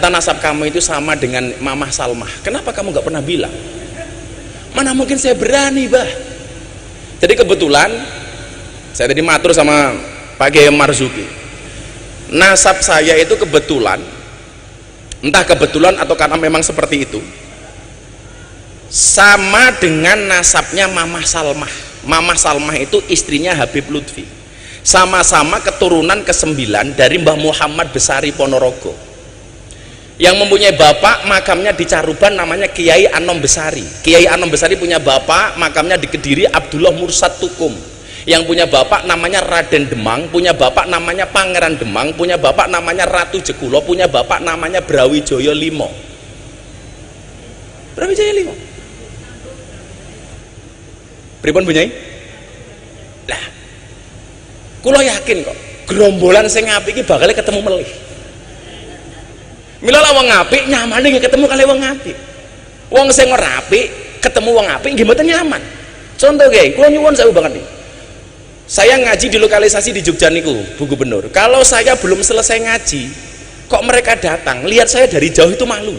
ternyata nasab kamu itu sama dengan Mamah Salmah. Kenapa kamu nggak pernah bilang? Mana mungkin saya berani, bah. Jadi kebetulan saya tadi matur sama Pak Kiai Marzuki, nasab saya itu kebetulan, entah kebetulan atau karena memang seperti itu, sama dengan nasabnya Mamah Salmah. Mamah Salmah itu istrinya Habib Lutfi, sama-sama keturunan ke-9 dari Mbah Muhammad Besari Ponorogo, yang mempunyai bapak makamnya di Caruban namanya Kiai Anom Besari. Kiai Anom Besari punya bapak makamnya di Kediri, Abdullah Mursad Tukum, yang punya bapak namanya Raden Demang, punya bapak namanya Pangeran Demang, punya bapak namanya Ratu Jekulo, punya bapak namanya Brawijaya Limo. Brawijaya Limo pripun bunyai? Lah kula yakin kok gerombolan sing apik iki bakal ketemu melih. Mila lah wong apik nyamane nggih ketemu kali wong apik. Wong sing ora apik ketemu wong apik nggih mboten nyaman. Contoh nggih, kula nyuwun sewu banget nih. Saya ngaji di lokalisasi di Jogja niku, Bu Gubernur. Kalau saya belum selesai ngaji, kok mereka datang, lihat saya dari jauh itu malu.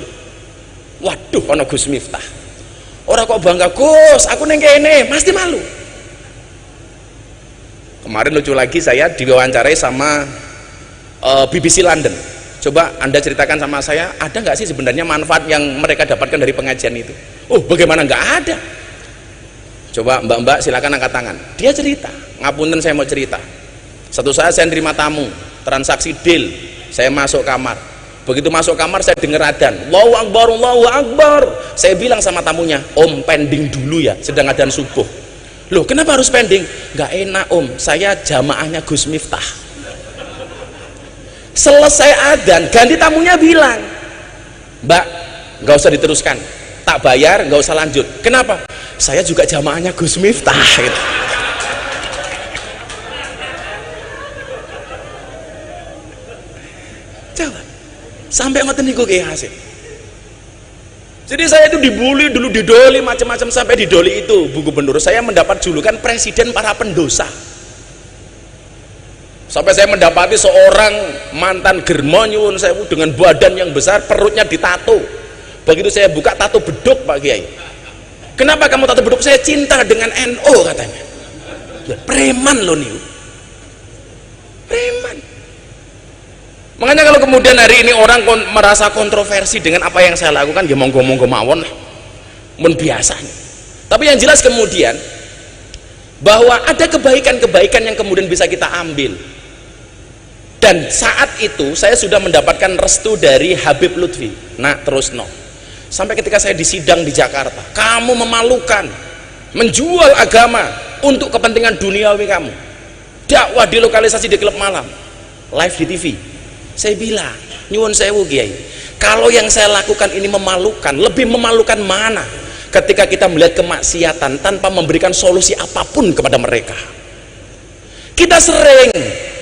Waduh, ana Gus Miftah. Orang kok bangga, Gus, aku neng kene, pasti malu. Kemarin lucu lagi, saya diwawancarai sama BBC London. Coba Anda ceritakan sama saya, ada nggak sih sebenarnya manfaat yang mereka dapatkan dari pengajian itu? Oh, bagaimana nggak ada? Coba mbak-mbak silakan angkat tangan. Dia cerita, ngapunten saya mau cerita. Satu saat saya nerima tamu, transaksi deal, saya masuk kamar. Begitu masuk kamar saya dengar adzan, Allahu Akbar, Allahu Akbar. Saya bilang sama tamunya, Om pending dulu ya, sedang adzan subuh. Loh kenapa harus pending? Nggak enak Om, saya jamaahnya Gus Miftah. Selesai adzan, ganti tamunya bilang, Mbak nggak usah diteruskan, tak bayar nggak usah lanjut. Kenapa? Saya juga jamaahnya Gus Miftah gitu. Coba sampai ngoten niku Kiai Hasim. Jadi saya itu dibully dulu, didoli macam-macam, sampai didoli itu Bu Gubernur saya mendapat julukan presiden para pendosa. Sampai saya mendapati seorang mantan germonyun saya dengan badan yang besar, perutnya ditato. Begitu saya buka, tato beduk Pak Kiai. Kenapa kamu tato beduk? Saya cinta dengan NU katanya. Ya, preman loh nih. Preman. Makanya kalau kemudian hari ini orang merasa kontroversi dengan apa yang saya lakukan, ya monggo-monggo mawon lah, mun biasa. Tapi yang jelas kemudian bahwa ada kebaikan-kebaikan yang kemudian bisa kita ambil. Dan saat itu saya sudah mendapatkan restu dari Habib Lutfi. Nah, terus no. Sampai ketika saya disidang di Jakarta, kamu memalukan, menjual agama untuk kepentingan duniawi kamu. Dakwah di lokalisasi di klub malam, live di TV. Saya bilang, nyuwun sewu Kiai, kalau yang saya lakukan ini memalukan, lebih memalukan mana ketika kita melihat kemaksiatan tanpa memberikan solusi apapun kepada mereka. Kita sering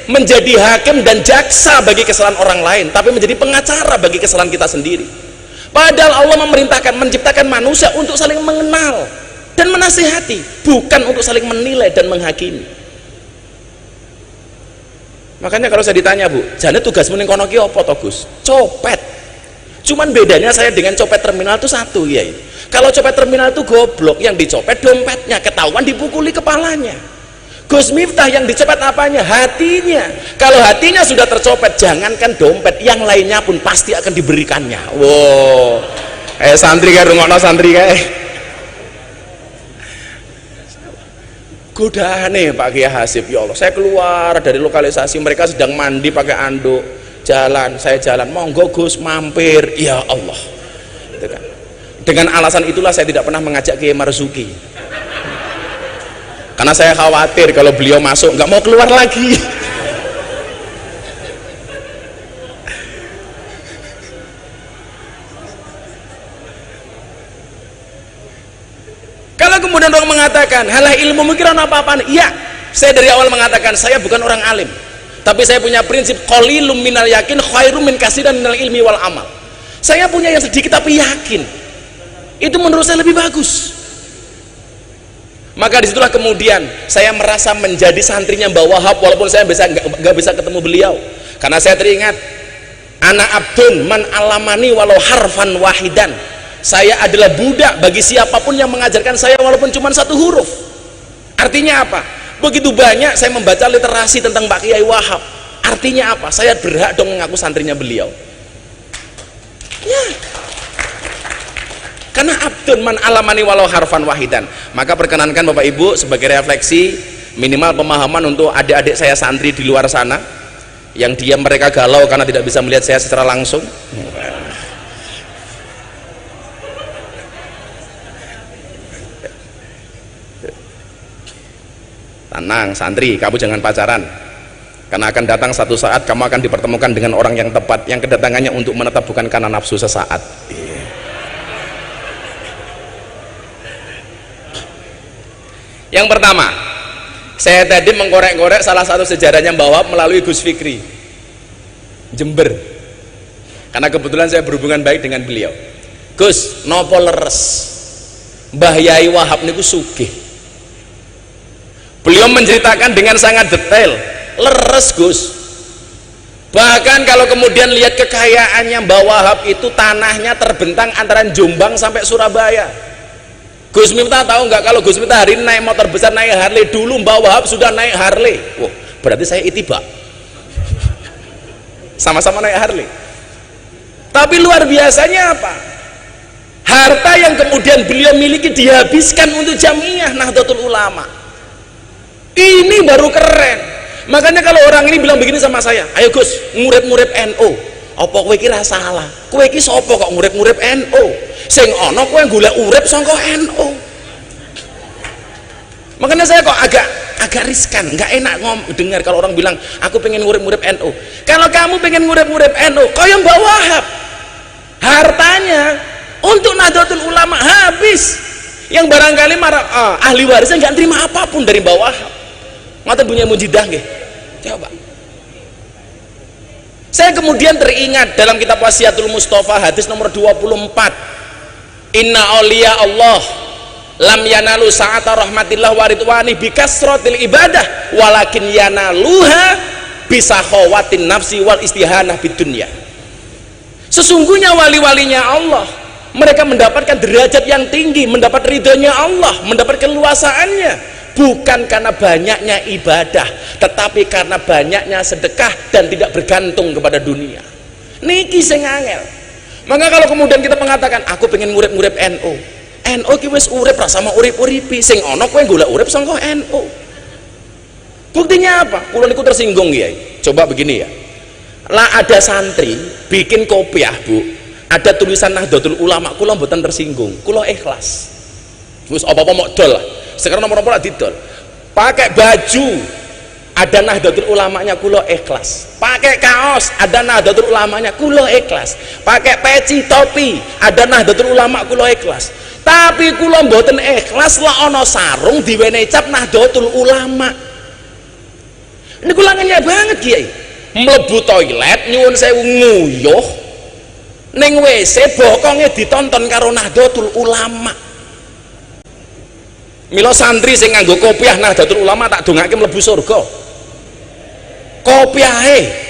menjadi hakim dan jaksa bagi kesalahan orang lain, tapi menjadi pengacara bagi kesalahan kita sendiri. Padahal Allah memerintahkan, menciptakan manusia untuk saling mengenal dan menasihati, bukan untuk saling menilai dan menghakimi. Makanya kalau saya ditanya, Bu, jane tugasmu ning kono ki apa to, Gus? Copet. Cuman bedanya saya dengan copet terminal itu satu, ya. Kalau copet terminal itu goblok, yang dicopet dompetnya, ketahuan dipukuli kepalanya. Gus Miftah yang dicopet apanya? Hatinya. Kalau hatinya sudah tercopet, jangankan dompet, yang lainnya pun pasti akan diberikannya. Wow. Santri kae rungokno santri kae. Godane Pak Kiai Hasib, ya Allah, saya keluar dari lokalisasi, mereka sedang mandi pakai anduk, jalan, saya jalan, monggo Gus mampir, ya Allah, gitu kan. Dengan alasan itulah saya tidak pernah mengajak Kiai Marzuki, karena saya khawatir kalau beliau masuk nggak mau keluar lagi. Kalau kemudian orang mengatakan halah ilmu mungkin apa-apaan, iya, saya dari awal mengatakan saya bukan orang alim, tapi saya punya prinsip qalilum minal yakin khairum min katsirin minal ilmi wal amal. Saya punya yang sedikit tapi yakin, itu menurut saya lebih bagus. Maka disitulah kemudian saya merasa menjadi santrinya Mbah Wahab, walaupun saya nggak bisa ketemu beliau, karena saya teringat Ana abdun man alamani walau harfan wahidan. Saya adalah budak bagi siapapun yang mengajarkan saya walaupun cuma satu huruf. Artinya apa? Begitu banyak saya membaca literasi tentang Pak Kiai Wahab. Artinya apa? Saya berhak dong mengaku santrinya beliau. Ya. Karena abdun man alamani walau harfan wahidan. Maka perkenankan Bapak Ibu sebagai refleksi, minimal pemahaman untuk adik-adik saya santri di luar sana yang mereka galau karena tidak bisa melihat saya secara langsung. Tenang santri, kamu jangan pacaran, karena akan datang satu saat kamu akan dipertemukan dengan orang yang tepat, yang kedatangannya untuk menetap bukan karena nafsu sesaat. Yang pertama, saya tadi mengkorek-korek salah satu sejarahnya Mbah Wahab melalui Gus Fikri Jember, karena kebetulan saya berhubungan baik dengan beliau. Gus, nopo leres Mbah Yai Wahab niku sugih. Beliau menceritakan dengan sangat detail, leres Gus. Bahkan kalau kemudian lihat kekayaannya Mbah Wahab itu, tanahnya terbentang antara Jombang sampai Surabaya. Gus Miftah tahu nggak kalau Gus Miftah hari ini naik motor besar, naik Harley, dulu Mbah Wahab sudah naik Harley. Wah, berarti saya itibak, sama-sama naik Harley. Tapi luar biasanya apa? Harta yang kemudian beliau miliki dihabiskan untuk Jamiah Nahdlatul Ulama. Ini baru keren. Makanya kalau orang ini bilang begini sama saya, ayo Gus, ngurip-ngurip NU. Apa kowe kira salah? Kowe iki sapa kok ngurip-ngurip NU? Sing ana kowe golek urip saka NU. Makanya saya kok agak riskan, nggak enak dengar kalau orang bilang aku pengen ngurip-ngurip NU. Kalau kamu pengen ngurip-ngurip NU, kaya Mbah Wahab, hartanya untuk Nahdlatul Ulama habis. Yang barangkali ahli warisnya nggak terima apapun dari Mbah Wahab. Ngoten punya mujidah nggih. Coba. Saya kemudian teringat dalam kitab Wasiatul Mustafa hadis nomor 24. Inna auliya Allah lam yanalu sa'ata rahmatillah wa ridwani bikasratil ibadah walakin yanaluha bisakhawatin nafsi wal istihanah bidunya. Sesungguhnya wali-walinya Allah, mereka mendapatkan derajat yang tinggi, mendapat ridhonya Allah, mendapat keluasaannya bukan karena banyaknya ibadah, tetapi karena banyaknya sedekah dan tidak bergantung kepada dunia. Niki sing angel. Maka kalau kemudian kita mengatakan aku pengen ngurip-ngurip NU ki wis urip ra sama urip-uripi, sing ana kowe golek urip saka NU. Buktinya apa? Kula niku tersinggung ya. Coba begini ya. Lah ada santri bikin kopiah, Bu. Ada tulisan Nahdlatul Ulama, kula mboten tersinggung. Kula ikhlas. Wis apa-apa mok dol lah. Sekarang nomor lagi didol. Pakai baju ada Nahdlatul Ulamanya, kula ikhlas. Pakai kaos ada Nahdlatul Ulamanya, kula ikhlas. Pakai peci topi ada Nahdlatul Ulama, kula ikhlas. Tapi kula mboten ikhlas lah ana sarung diwene cap Nahdlatul Ulama. Ini kula ngenyek banget Kiai. Mlebu toilet nyuwun sewu nguyuh ning WC bokonge ditonton karo Nahdlatul Ulama. Mila santri sing nganggo kopiah Nahdlatul Ulama tak dongake mlebu surga. Kopiahe.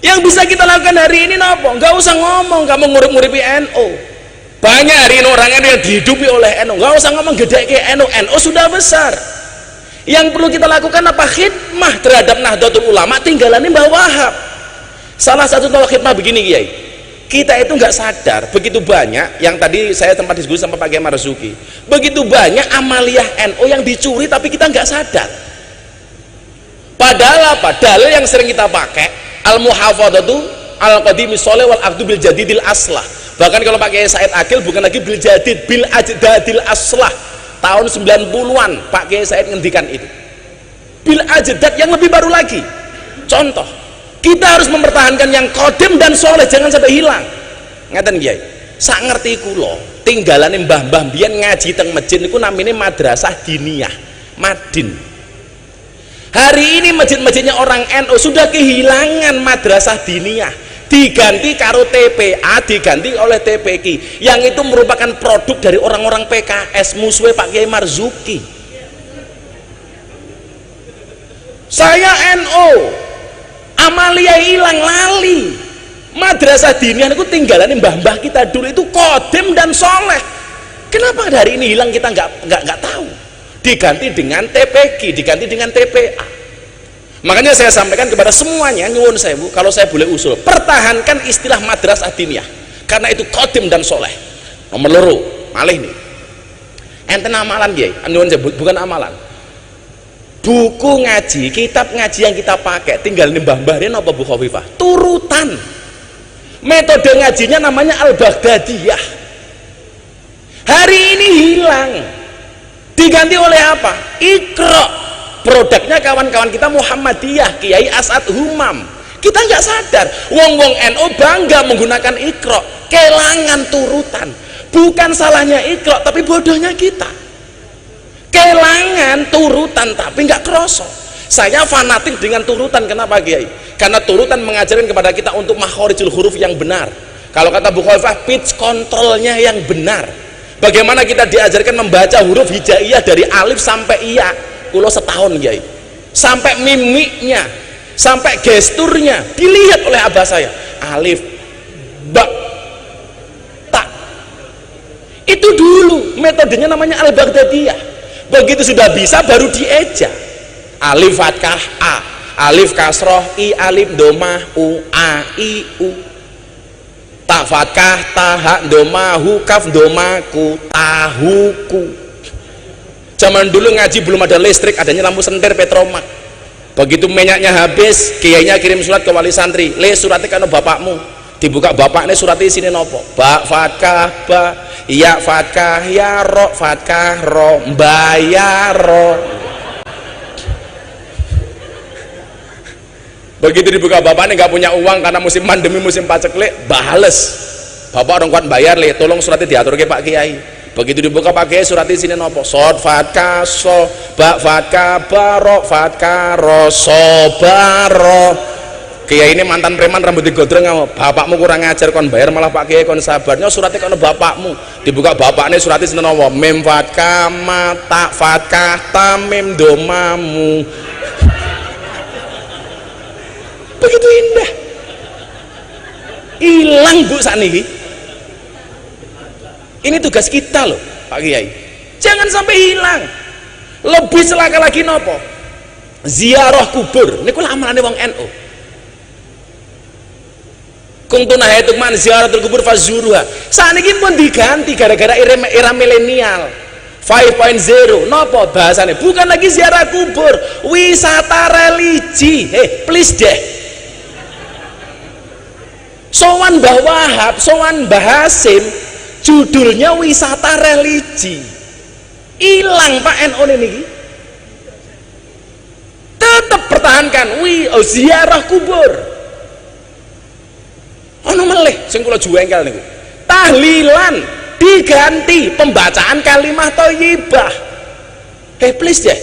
Yang bisa kita lakukan hari ini napa? Enggak usah ngomong kamu ngurip-nguripi NU. Banyak hari ini orang yang dihidupi oleh NU. Enggak usah ngomong gedeke NU. NU sudah besar. Yang perlu kita lakukan apa? Khidmah terhadap Nahdlatul Ulama tinggalannya Mbah Wahab. Salah satu contoh khidmah begini Kiai, kita itu nggak sadar begitu banyak yang tadi saya tempat diskusi sama Pak Kiai Marzuki, begitu banyak amaliyah NU yang dicuri tapi kita nggak sadar. Padahal apa? Dalil yang sering kita pakai al-muhafadzatu al-qadimi sholeh wal aqdu bil jadidil aslah. Bahkan kalau Pak Kiai Said Akil bukan lagi bil jadid, bil ajdadil aslah. Tahun 90-an Pak Kiai Said ngendikan itu. Bil ajdad yang lebih baru lagi. Contoh, kita harus mempertahankan yang kodim dan soleh, jangan sampai hilang. Ngeten Kiai, sak ngerti kula tinggalane mbah-mbah biyen ngaji teng masjid niku namine madrasah diniyah, Madin. Hari ini masjid-masjidnya orang NU sudah kehilangan madrasah diniyah, diganti karo TPA, diganti oleh TPQ yang itu merupakan produk dari orang-orang PKS musuhnya Pak Kiai Marzuki. Saya NO, amalia hilang, lali. Madrasah diniyah itu tinggalan mbah-mbah kita dulu itu kodim dan soleh. Kenapa hari ini hilang kita nggak tahu? Diganti dengan TPG, diganti dengan TPA. Makanya saya sampaikan kepada semuanya, nyuwun sewu, kalau saya boleh usul, pertahankan istilah madrasah diniyah, karena itu kodim dan soleh. Nomor loro, malih nih. Enten amalan ya, nyuwun sewu, bukan amalan. Buku ngaji, kitab ngaji yang kita pakai tinggal mbah-mbahnya apa Bu Khofifah? Turutan. Metode ngajinya namanya Al-Baghdadiyah. Hari ini hilang. Diganti oleh apa? Iqra. Produknya kawan-kawan kita Muhammadiyah, Kiai As'ad Humam. Kita nggak sadar. Wong-wong NU bangga menggunakan Iqra. Kelangan turutan. Bukan salahnya Iqra, tapi bodohnya kita. Kelangan turutan tapi nggak kroso. Saya fanatik dengan turutan. Kenapa Kiai? Karena turutan mengajarkan kepada kita untuk makhorijul huruf yang benar. Kalau kata Bu Khofifah, pitch kontrolnya yang benar. Bagaimana kita diajarkan membaca huruf hijaiyah dari alif sampai iya. Kulo setahun Kiai. Sampai mimiknya, sampai gesturnya dilihat oleh abah saya. Alif, ba, ta. Itu dulu metodenya namanya Al-Baghdadiyah. Begitu sudah bisa baru dieja. Alif fathah a, alif kasroh i, alif domah u, a i u. Ta fathah ta ha domah hu, kaf domah ku, tahuku. Zaman dulu ngaji belum ada listrik, adanya lampu senter petromak. Begitu minyaknya habis, kiainya kirim surat ke wali santri, le suratnya kano bapakmu. Dibuka bapaknya suratnya sini nopo, ba fatkah ba, ya fatkah ya, ro fatkah ro, bayar ro. Begitu dibuka bapaknya nggak punya uang karena musim pandemi, musim paceklik, bales. Bapak orang kuat bayar le, tolong suratnya diatur ke Pak Kiai. Begitu dibuka Pak Kiai suratnya sini nopo, sod fatkah so, ba fatkah ba, ro fatkah ro, so baro. Kiai ini mantan preman rambut digondrong, bapakmu kurang ngajar kon bayar malah Pak Kiai kon sabarnya suratnya kon bapakmu. Dibuka bapaknya suratnya senowo mim fatkah ma ta fatkah ta mim domamu. Begitu indah. Hilang Bu saniki. Ini tugas kita loh Pak Kiai. Jangan sampai hilang. Lebih celaka lagi nopo? Ziarah kubur. Niku amalane wong NU. Kuntu nahaitu man ziaratul kubur fazuruha. Saat ini pun diganti gara-gara era milenial 5.0. Nopo bahasanya? Bukan lagi ziarah kubur, wisata religi. Please deh. Sowan Mbah Wahab, sowan Mbah Hasim, judulnya wisata religi. Hilang Pak NU ini. Tetap pertahankan ziarah kubur. Ono meleh sing kula juengkel niku. Tahlilan diganti pembacaan kalimat thayyibah. Please deh.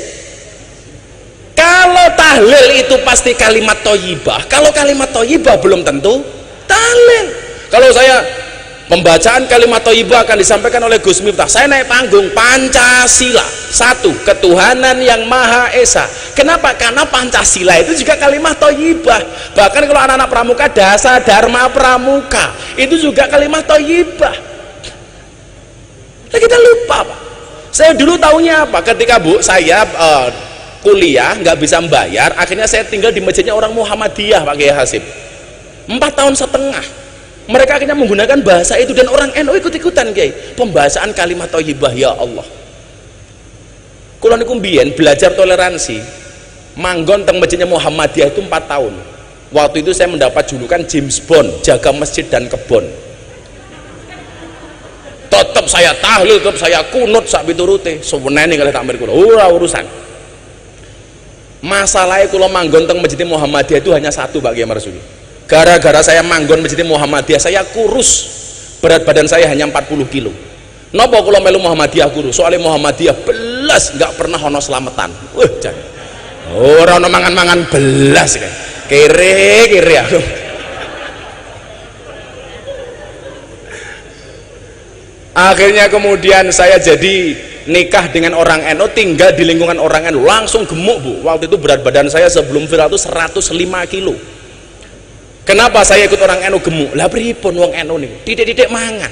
Kalau tahlil itu pasti kalimat thayyibah. Kalau kalimat thayyibah belum tentu tahlil. Kalau saya pembacaan kalimat thayyibah akan disampaikan oleh Gus Miftah. Saya naik panggung Pancasila. Satu, ketuhanan yang Maha Esa. Kenapa? Karena Pancasila itu juga kalimat thayyibah. Bahkan kalau anak-anak pramuka dasa dharma pramuka itu juga kalimat thayyibah. Nah, kita lupa Pak. Saya dulu tahunya apa? Ketika Bu saya kuliah nggak bisa membayar, akhirnya saya tinggal di masjidnya orang Muhammadiyah Pak Kiai Hasib 4 tahun setengah. Mereka akhirnya menggunakan bahasa itu dan orang NU ikut-ikutan Kiai. Pembahasan kalimat thayyibah, ya Allah. Kula niku mbiyen belajar toleransi, manggon teng masjidnya Muhammadiyah itu 4 tahun. Waktu itu saya mendapat julukan James Bond, jaga masjid dan kebon. Tetap saya tahlil, tetap saya kunut sak piturute, sewenene kalih takmir kula. Ora urusan. Masalahnya kula manggon teng masjid Muhammadiyah itu hanya satu Pak Kiai Marsudi. Gara-gara saya manggon masjid Muhammadiyah, saya kurus. Berat badan saya hanya 40 kilo. Napa kula melu Muhammadiyah kurus? Soalnya Muhammadiyah belas nggak pernah ono selamatan. Jan. Ora ono mangan-mangan belas kan. Kere aku. Akhirnya kemudian saya jadi nikah dengan orang NU, tinggal di lingkungan orang NU, langsung gemuk Bu. Waktu itu berat badan saya sebelum viral itu 105 kilo. Kenapa saya ikut orang NU gemuk? Lah pripun wong NU nih titik-titik mangan,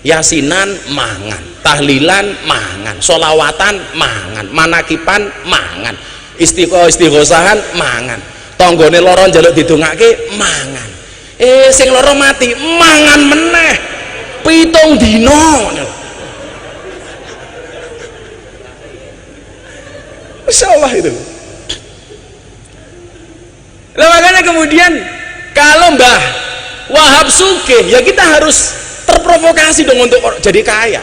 yasinan mangan, tahlilan mangan, solawatan mangan, manakipan mangan, istighosahan mangan, tonggone loro njaluk didongake mangan, sing loro mati mangan meneh 7 dino. Masya Allah itu. Nah, makanya kemudian kalau Mbah Wahab sugih, ya kita harus terprovokasi dong untuk jadi kaya.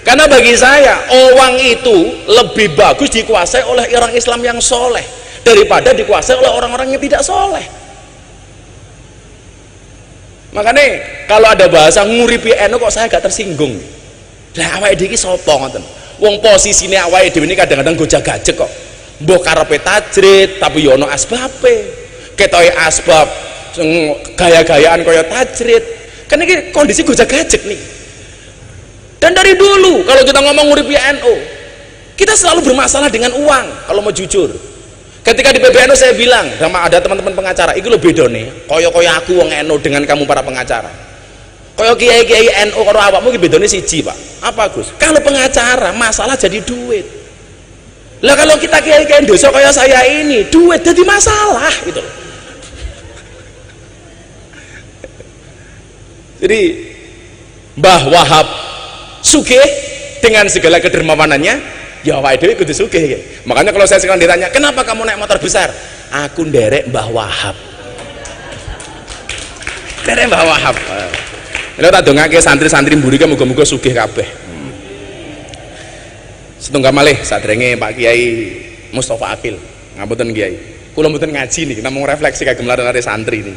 Karena bagi saya uang itu lebih bagus dikuasai oleh orang Islam yang soleh daripada dikuasai oleh orang-orang yang tidak soleh. Makanya kalau ada bahasa nguripi NU kok saya gak tersinggung. Lah awake dhewe iki sapa ngoten? Wong posisine awake dhewe ini kadang-kadang gojag-gajeg kok. Mbok karepe tajrid tapi yo ono asbabe. Ketoke asbab gaya-gayaan kaya tajrid. Kan iki kondisi gojag-gajeg nih. Dan dari dulu kalau kita ngomong nguripi NU, kita selalu bermasalah dengan uang kalau mau jujur. Ketika di PBNU saya bilang sama ada teman-teman pengacara, iki lho bedone kaya aku wong NU dengan kamu para pengacara. Kaya kiai-kiai NU karo awakmu iki bedone siji, Pak. Apa, Gus? Kalau pengacara masalah jadi duit. Lah kalau kita kiai-kiai dosa kaya saya ini, duit jadi masalah gitu loh. Jadi Mbah Wahab sugih dengan segala kedermawanannya, ya awake dhewe kudu sugih ya. Makanya kalau saya sekarang ditanya, "Kenapa kamu naik motor besar?" Aku nderek Mbah Wahab. Nderek Mbah Wahab. Lha tak dongake santri-santri mburi muga-muga sugih kabeh. Setunggal malih sadurunge Pak Kiai Mustofa Akil. Ngapunten Kiai. Kula mboten ngaji niki, namung refleksi kagem lare-lare santri ini.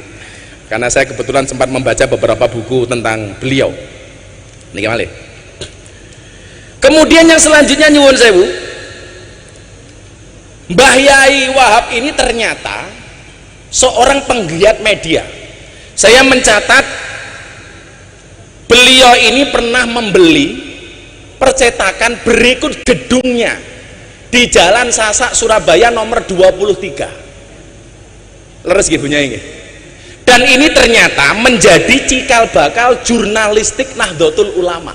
Karena saya kebetulan sempat membaca beberapa buku tentang beliau. Niki malih. Kemudian yang selanjutnya nyuwun sewu, Mbah Yai Wahab ini ternyata seorang penggiat media. Saya mencatat beliau ini pernah membeli percetakan berikut gedungnya di Jalan Sasak Surabaya nomor 23. Leres gibunya ini. Dan ini ternyata menjadi cikal bakal jurnalistik Nahdlatul Ulama.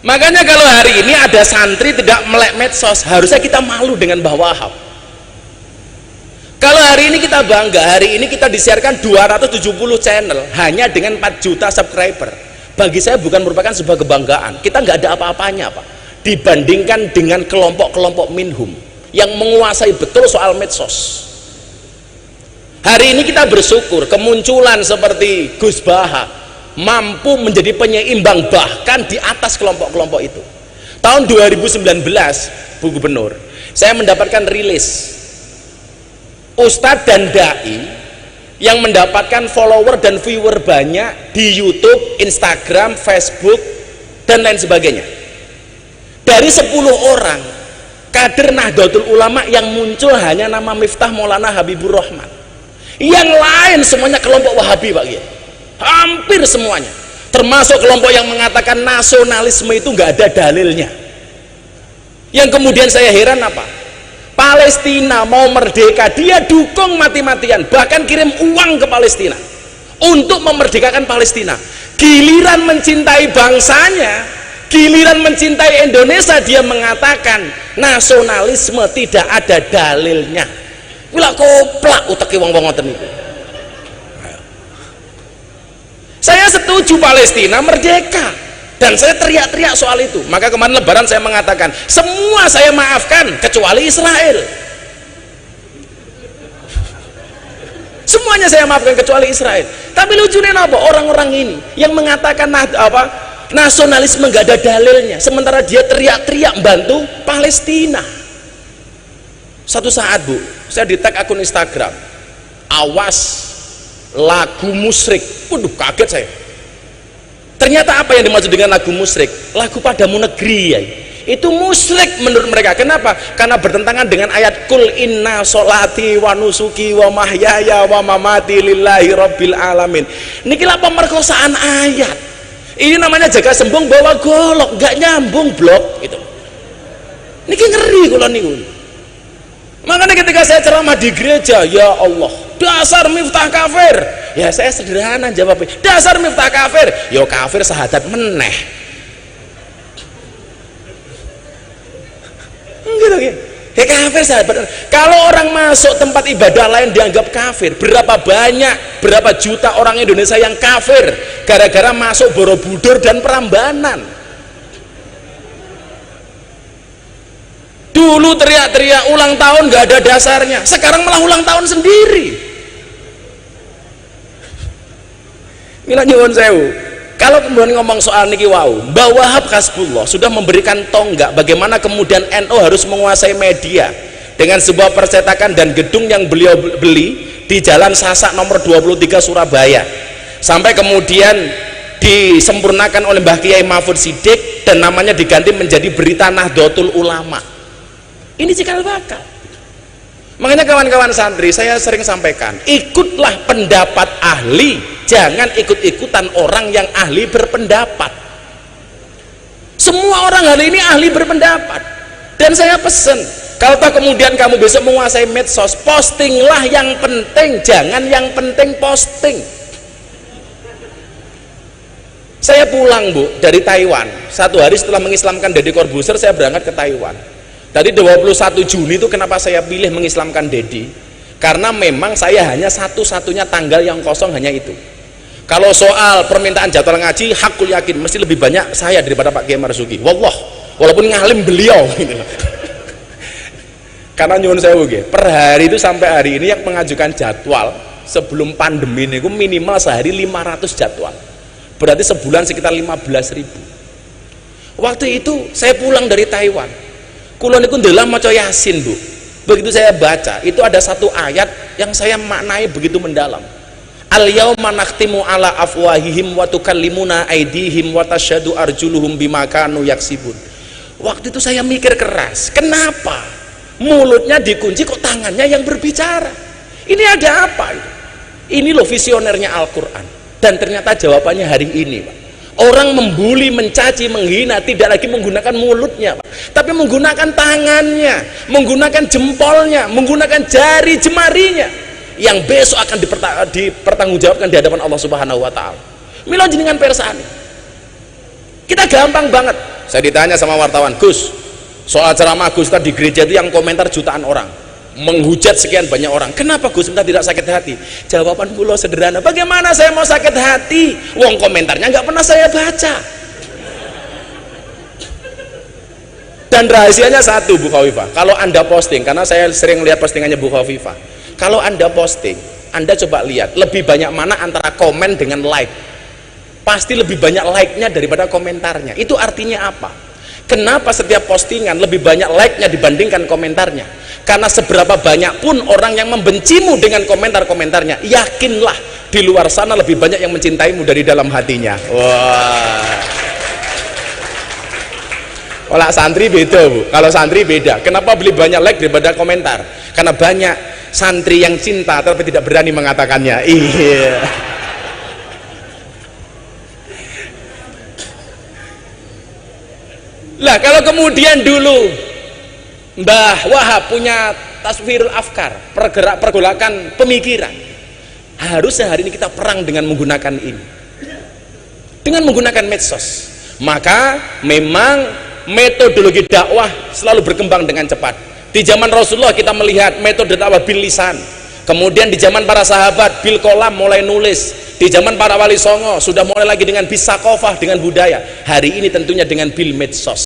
Makanya kalau hari ini ada santri tidak melek medsos, harusnya kita malu dengan Mbah Wahab. Kalau hari ini kita bangga, hari ini kita disiarkan 270 channel hanya dengan 4 juta subscriber. Bagi saya bukan merupakan sebuah kebanggaan. Kita nggak ada apa-apanya, Pak, dibandingkan dengan kelompok-kelompok minhum yang menguasai betul soal medsos. Hari ini kita bersyukur kemunculan seperti Gus Baha mampu menjadi penyeimbang bahkan di atas kelompok-kelompok itu. Tahun 2019, Bu Gubernur, saya mendapatkan rilis Ustadz dan Dai yang mendapatkan follower dan viewer banyak di YouTube, Instagram, Facebook, dan lain sebagainya. Dari 10 orang kader Nahdlatul Ulama yang muncul hanya nama Miftah Maulana Habibur Rahman. Yang lain semuanya kelompok Wahabi, Pak Kiai. Hampir semuanya, termasuk kelompok yang mengatakan nasionalisme itu nggak ada dalilnya. Yang kemudian saya heran apa? Palestina mau merdeka, dia dukung mati-matian, bahkan kirim uang ke Palestina untuk memerdekakan Palestina. Giliran mencintai bangsanya, giliran mencintai Indonesia, dia mengatakan nasionalisme tidak ada dalilnya. Wila koplak uteki wong-wong ngoten niku. Saya setuju Palestina merdeka dan saya teriak-teriak soal itu. Maka kemarin Lebaran saya mengatakan semua saya maafkan kecuali Israel. Semuanya saya maafkan kecuali Israel. Tapi lucunya apa? Orang-orang ini yang mengatakan nasionalisme nggak ada dalilnya, sementara dia teriak-teriak bantu Palestina. Satu saat, Bu, saya di tag akun Instagram, awas lagu musyrik. Waduh, kaget saya. Ternyata apa yang dimaksud dengan lagu musyrik? Lagu Padamu Negeri ya. Itu musyrik menurut mereka. Kenapa? Karena bertentangan dengan ayat Kul inna sholati wa nusuki wa mahyaya wa mamati lillahi rabbil alamin. Niki lah pemerkosaan ayat. Ini namanya jaga sembung bawa golok, nggak nyambung blok gitu. Niki ngeri kula niku. Makanya ketika saya ceramah di gereja, ya Allah, dasar Miftah kafir. Ya saya sederhana jawabnya, dasar Miftah kafir. Ya kafir sahadat meneh. Gitu ya. Ya kafir sahabat. Kalau orang masuk tempat ibadah lain dianggap kafir, berapa banyak, berapa juta orang Indonesia yang kafir gara-gara masuk Borobudur dan Prambanan. Dulu teriak-teriak ulang tahun nggak ada dasarnya, sekarang malah ulang tahun sendiri. Mila nyuwun sewu. Kalau kemudian ngomong soal niki wau, Mbah Wahab Hasbullah sudah memberikan tonggak bagaimana kemudian NU harus menguasai media dengan sebuah percetakan dan gedung yang beliau beli di Jalan Sasak nomor 23 Surabaya, sampai kemudian disempurnakan oleh Mbah Kiai Mahfud Siddiq dan namanya diganti menjadi Berita Nahdlatul Ulama. Ini cikal bakal. Makanya kawan-kawan santri, saya sering sampaikan, ikutlah pendapat ahli, jangan ikut-ikutan orang yang ahli berpendapat. Semua orang hari ini ahli berpendapat, dan saya pesen, kalau tak kemudian kamu besok menguasai medsos, postinglah yang penting, jangan yang penting posting. Saya pulang Bu dari Taiwan, 1 hari setelah mengislamkan Deddy Corbuzier, saya berangkat ke Taiwan. Tadi 21 Juni itu kenapa saya pilih mengislamkan Deddy? Karena memang saya hanya satu-satunya tanggal yang kosong hanya itu. Kalau soal permintaan jadwal ngaji, hakul yakin mesti lebih banyak saya daripada Pak Kiai Marzuki. Wallah, walaupun ngalim beliau gitu. Karena nyuwun sewu nggih, per hari itu sampai hari ini yang mengajukan jadwal sebelum pandemi ini minimal sehari 500 jadwal. Berarti sebulan sekitar 15.000. Waktu itu saya pulang dari Taiwan. Kulon itu ndelah maca Yasin Bu. Begitu saya baca, itu ada satu ayat yang saya maknai begitu mendalam. Al-yauma nakhtimu ala afwahihim wa tukallimuna aydihim wa tasyhadu arjuluhum bima kanu yaksibun. Waktu itu saya mikir keras, kenapa mulutnya dikunci kok tangannya yang berbicara? Ini ada apa itu? Ini loh visionernya Al-Qur'an. Dan ternyata jawabannya hari ini, Pak. Orang membuli, mencaci, menghina tidak lagi menggunakan mulutnya, Pak, tapi menggunakan tangannya, menggunakan jempolnya, menggunakan jari jemarinya yang besok akan dipertanggungjawabkan di hadapan Allah Subhanahu wa taala. Mila jenengan persani. Kita gampang banget. Saya ditanya sama wartawan, Gus, soal ceramah Gus tadi di gereja itu yang komentar jutaan orang, menghujat sekian banyak orang. Kenapa Gus minta tidak sakit hati? Jawaban kula sederhana. Bagaimana saya mau sakit hati? Wong komentarnya nggak pernah saya baca. Dan rahasianya satu Bu Khawifah. Kalau Anda posting, karena saya sering lihat postingannya Bu Khawifah. Kalau Anda posting, Anda coba lihat lebih banyak mana antara komen dengan like. Pasti lebih banyak like-nya daripada komentarnya. Itu artinya apa? Kenapa setiap postingan lebih banyak like-nya dibandingkan komentarnya? Karena seberapa banyak pun orang yang membencimu dengan komentar-komentarnya, yakinlah di luar sana lebih banyak yang mencintaimu dari dalam hatinya. Wah. Kalau santri beda Bu. Kalau santri beda. Kenapa beli banyak like daripada komentar? Karena banyak santri yang cinta tapi tidak berani mengatakannya. Iya. Lah kalau kemudian dulu Mbah Wahab punya taswirul afkar, pergolakan pemikiran, harus sehari ini kita perang dengan menggunakan ini, dengan menggunakan medsos. Maka memang metodologi dakwah selalu berkembang dengan cepat. Di zaman Rasulullah kita melihat metode dakwah bil lisan, kemudian di zaman para sahabat bil kolam mulai nulis, di zaman para wali songo sudah mulai lagi dengan bisakofah, dengan budaya. Hari ini tentunya dengan bil medsos.